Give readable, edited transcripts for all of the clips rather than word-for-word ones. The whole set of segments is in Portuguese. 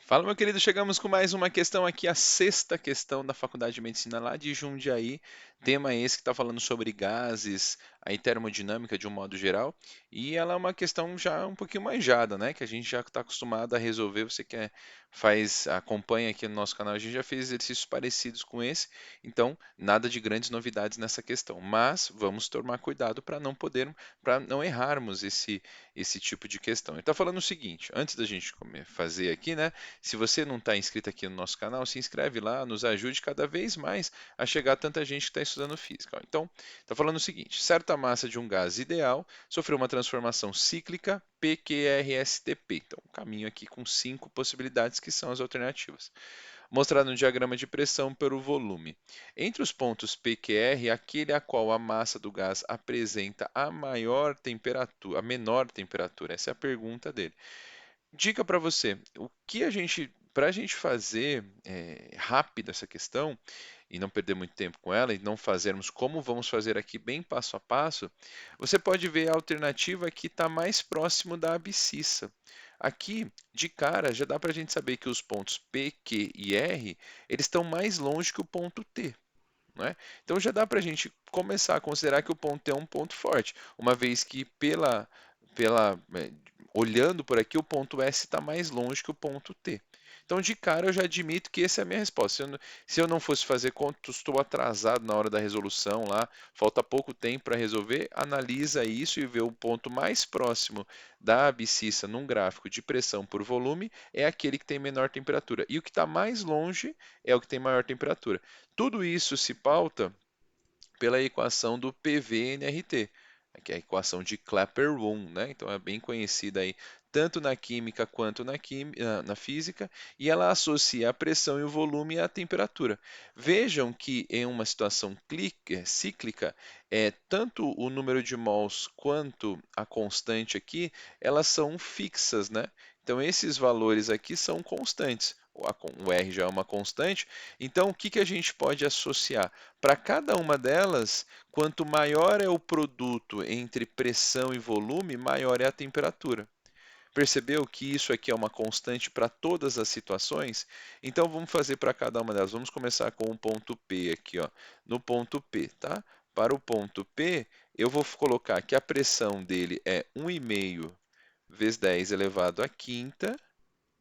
Fala, meu querido, chegamos com mais uma questão aqui, a sexta questão da Faculdade de Medicina lá de Jundiaí. Tema esse que está falando sobre gases, aí termodinâmica de um modo geral. E ela é uma questão já um pouquinho manjada, né? Que a gente já está acostumado a resolver. Você que acompanha aqui no nosso canal, a gente já fez exercícios parecidos com esse. Então, nada de grandes novidades nessa questão. Mas vamos tomar cuidado para não errarmos esse tipo de questão. Ele está falando o seguinte, antes da gente fazer aqui, né? Se você não está inscrito aqui no nosso canal, se inscreve lá, nos ajude cada vez mais a chegar a tanta gente que está estudando física. Ó. Então, está falando o seguinte: certa massa de um gás ideal sofreu uma transformação cíclica PQRSTP. Então, um caminho aqui com 5 possibilidades que são as alternativas. Mostrado no diagrama de pressão pelo volume. Entre os pontos PQR, aquele a qual a massa do gás apresenta a maior temperatura, a menor temperatura. Essa é a pergunta dele. Dica para você, para a gente fazer rápido essa questão e não perder muito tempo com ela e não fazermos como vamos fazer aqui bem passo a passo, você pode ver a alternativa que está mais próximo da abscissa. Aqui, de cara, já dá para a gente saber que os pontos P, Q e R, eles estão mais longe que o ponto T. Não é? Então já dá para a gente começar a considerar que o ponto T é um ponto forte, uma vez que olhando por aqui, o ponto S está mais longe que o ponto T. Então, de cara, eu já admito que essa é a minha resposta. Se eu não fosse fazer conta, estou atrasado na hora da resolução lá, falta pouco tempo para resolver, analisa isso e vê o ponto mais próximo da abscissa num gráfico de pressão por volume é aquele que tem menor temperatura. E o que está mais longe é o que tem maior temperatura. Tudo isso se pauta pela equação do PV-nRT, que é a equação de Clapeyron, né? Então é bem conhecida aí tanto na química quanto na física, e ela associa a pressão e o volume à temperatura. Vejam que em uma situação cíclica, tanto o número de mols quanto a constante aqui, elas são fixas, né? Então esses valores aqui são constantes. O R já é uma constante, então o que que a gente pode associar? Para cada uma delas, quanto maior é o produto entre pressão e volume, maior é a temperatura. Percebeu que isso aqui é uma constante para todas as situações? Então vamos fazer para cada uma delas. Vamos começar com o ponto P aqui, ó. No ponto P, tá? Para o ponto P, eu vou colocar que a pressão dele é 1,5 vezes 10 elevado à quinta,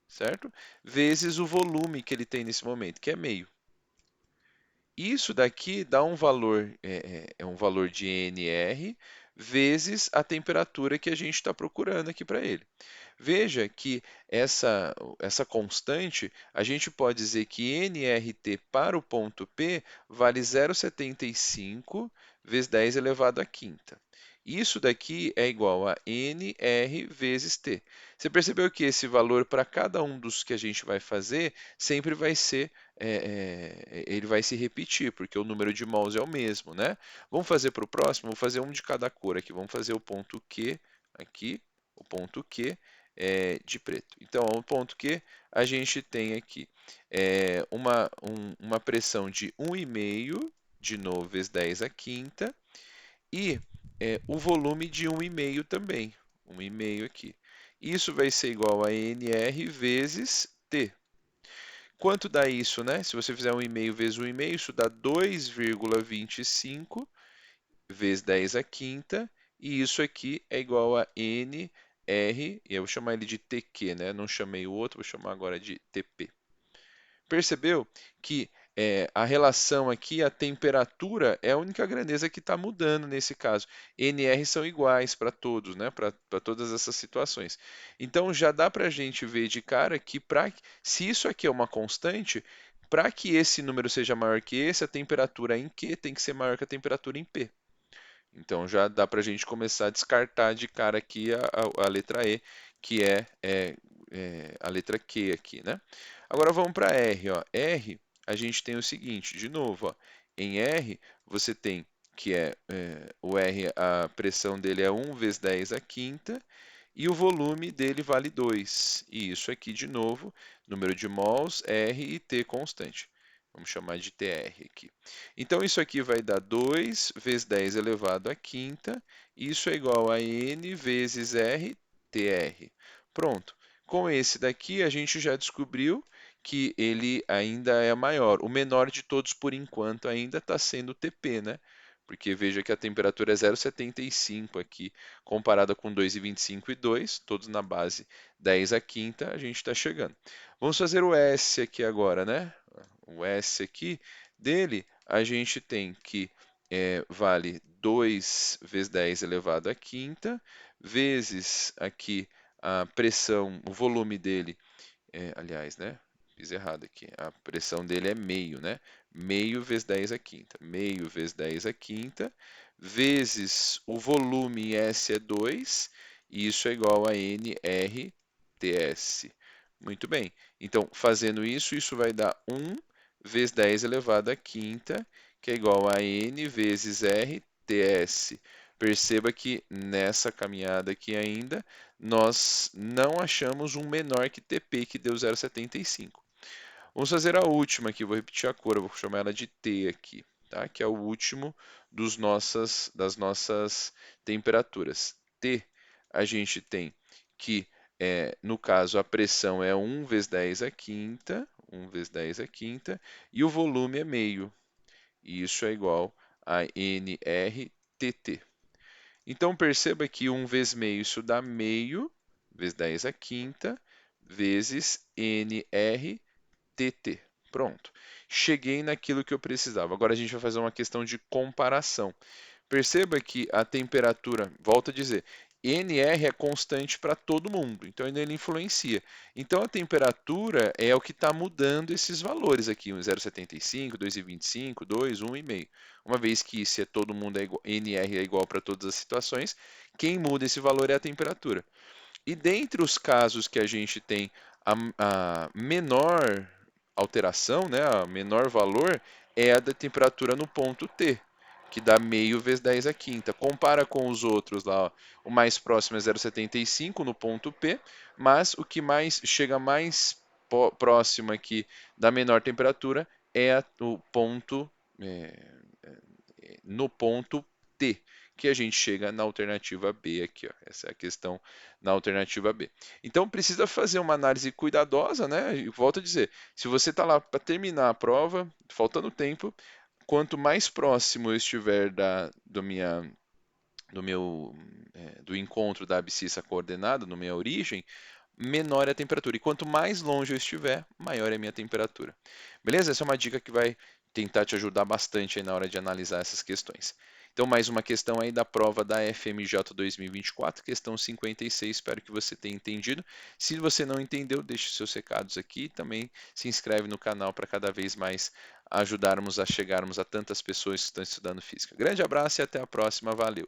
certo? Vezes o volume que ele tem nesse momento, que é meio. Isso daqui dá um valor, é um valor de NR vezes a temperatura que a gente está procurando aqui para ele. Veja que essa constante, a gente pode dizer que nRT para o ponto P vale 0,75 vezes 10 elevado à quinta. Isso daqui é igual a nR vezes T. Você percebeu que esse valor para cada um dos que a gente vai fazer sempre vai ser, ele vai se repetir, porque o número de mols é o mesmo, né? Vamos fazer para o próximo, vou fazer um de cada cor aqui. Vamos fazer o ponto Q aqui, o ponto Q de preto. Então, o ponto Q, a gente tem aqui uma pressão de 1,5, de novo, vezes 10 à quinta, e o volume de 1,5 também, 1,5 aqui. Isso vai ser igual a NR vezes T. Quanto dá isso, né? Se você fizer 1,5 vezes 1,5, isso dá 2,25 vezes 10 à quinta, e isso aqui é igual a NR, e eu vou chamar ele de TQ, né? Não chamei o outro, vou chamar agora de TP. Percebeu que a relação aqui, a temperatura, é a única grandeza que está mudando nesse caso. NR são iguais para todos, né? Para todas essas situações. Então já dá para a gente ver de cara que se isso aqui é uma constante, para que esse número seja maior que esse, a temperatura em Q tem que ser maior que a temperatura em P. Então já dá para a gente começar a descartar de cara aqui a letra E, que é a letra Q aqui, né? Agora vamos para R, ó. R, a gente tem o seguinte, de novo, ó. Em R, você tem que o R, a pressão dele é 1 vezes 10 à quinta, e o volume dele vale 2. E isso aqui, de novo, número de mols, R e T constante. Vamos chamar de TR aqui. Então, isso aqui vai dar 2 vezes 10 elevado à quinta. Isso é igual a N vezes R, TR. Pronto. Com esse daqui, a gente já descobriu que ele ainda é maior. O menor de todos, por enquanto, ainda está sendo o TP, né? Porque veja que a temperatura é 0,75 aqui, comparada com 2,25 e 2, todos na base 10 a quinta, a gente está chegando. Vamos fazer o S aqui agora, né? O S aqui dele, a gente tem que vale 2 vezes 10 elevado à quinta, vezes aqui a pressão, o volume dele, aliás, né? Fiz errado aqui. A pressão dele é meio, né? Meio vezes 10 a quinta. Meio vezes 10 a quinta, vezes o volume S é 2, e isso é igual a nRTS. Muito bem. Então, fazendo isso, isso vai dar 1 vezes 10 elevado à quinta, que é igual a N vezes RTS. Perceba que nessa caminhada aqui ainda, nós não achamos um menor que TP, que deu 0,75. Vamos fazer a última aqui, vou repetir a cor, eu vou chamar ela de T aqui, tá? Que é o último das nossas temperaturas. T, a gente tem que, no caso, a pressão é 1 vezes 10 a quinta, 1 vezes 10 a quinta, e o volume é meio, e isso é igual a nRTT. Então perceba que 1 vezes meio, isso dá meio, vezes 10 a quinta, vezes nRTT. Pronto. Cheguei naquilo que eu precisava. Agora a gente vai fazer uma questão de comparação. Perceba que a temperatura, volto a dizer, NR é constante para todo mundo, então ele influencia. Então a temperatura é o que está mudando esses valores aqui, 0,75, 2,25, 2, 1,5. Uma vez que se todo mundo é igual, NR é igual para todas as situações, quem muda esse valor é a temperatura. E dentre os casos que a gente tem a menor alteração, né, a menor valor, é a da temperatura no ponto T, que dá meio vezes 10 a quinta. Compara com os outros lá, ó. O mais próximo é 0,75 no ponto P, mas o que mais chega mais próximo aqui da menor temperatura é o ponto no ponto T, que a gente chega na alternativa B aqui, ó. Essa é a questão na alternativa B. Então precisa fazer uma análise cuidadosa, né? E volto a dizer, se você está lá para terminar a prova, faltando tempo, quanto mais próximo eu estiver do encontro da abscissa coordenada, na minha origem, menor é a temperatura. E quanto mais longe eu estiver, maior é a minha temperatura. Beleza? Essa é uma dica que vai tentar te ajudar bastante aí na hora de analisar essas questões. Então, mais uma questão aí da prova da FMJ 2024, questão 56. Espero que você tenha entendido. Se você não entendeu, deixe seus recados aqui e também se inscreve no canal para cada vez mais ajudarmos a chegarmos a tantas pessoas que estão estudando física. Grande abraço e até a próxima. Valeu!